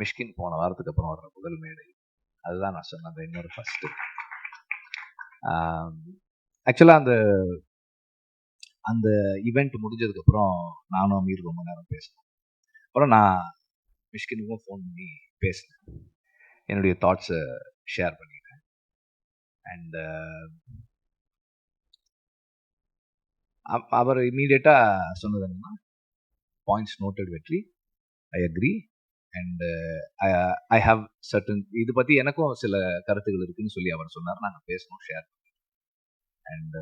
மிஷ்கின் போன வாரத்துக்கு அப்புறம் வர்ற முதல் மேடை. அதுதான் நான் சொன்ன அந்த இன்னொரு ஃபர்ஸ்ட். ஆக்சுவலாக அந்த ஈவெண்ட் முடிஞ்சதுக்கப்புறம் நானும் அமீர் ரொம்ப நேரம் பேசினேன். அப்புறம் நான் மிஷ்கினுக்கும் ஃபோன் பண்ணி பேசினேன், என்னுடைய தாட்ஸை ஷேர் பண்ணிட்டேன். அண்ட் அவர் இம்மீடியட்டாக சொன்னது என்னன்னா, பாயிண்ட்ஸ் நோட்டட் வெற்றி, I agree and I have certain, இது பற்றி எனக்கும் சில கருத்துக்கள் இருக்குன்னு சொல்லி அவர் சொன்னார். நாங்கள் பேசணும், ஷேர் பண்ணோம். அண்ட்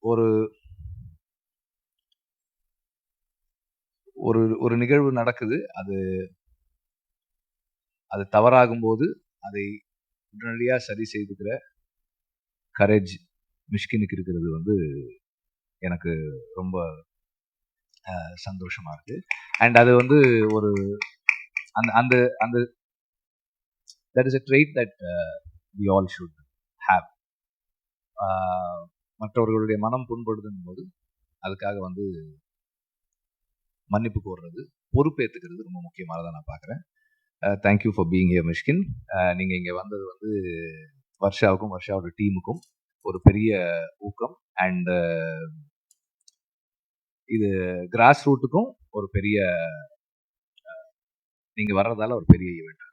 ஒரு ஒரு ஒரு நிகழ்வு நடக்குது, அது தவறாகும் போது அதை உடனடியாக சரி செய்துக்கிற கரேஜ் மிஷ்கினுக்கு இருக்கிறது எனக்கு ரொம்ப சந்தோஷமா இருக்கு. அண்ட் அது ஒரு அந்த அந்த அந்த that is a trait that we all should have. மற்றவர்களுடைய மனம் புண்படுதும் போது அதுக்காக மன்னிப்பு கோர்றது, பொறுப்பேற்றுக்கிறது ரொம்ப முக்கியமானதாக நான் பார்க்குறேன். Thank you for being here Mysskin. நீங்கள் இங்கே வந்தது வர்ஷாவுக்கும் வர்ஷாவோட டீமுக்கும் ஒரு பெரிய ஊக்கம். அண்ட் இது கிராஸ் ரூட்டுக்கும் ஒரு பெரிய, நீங்கள் வர்றதால ஒரு பெரிய ஈவெண்ட்.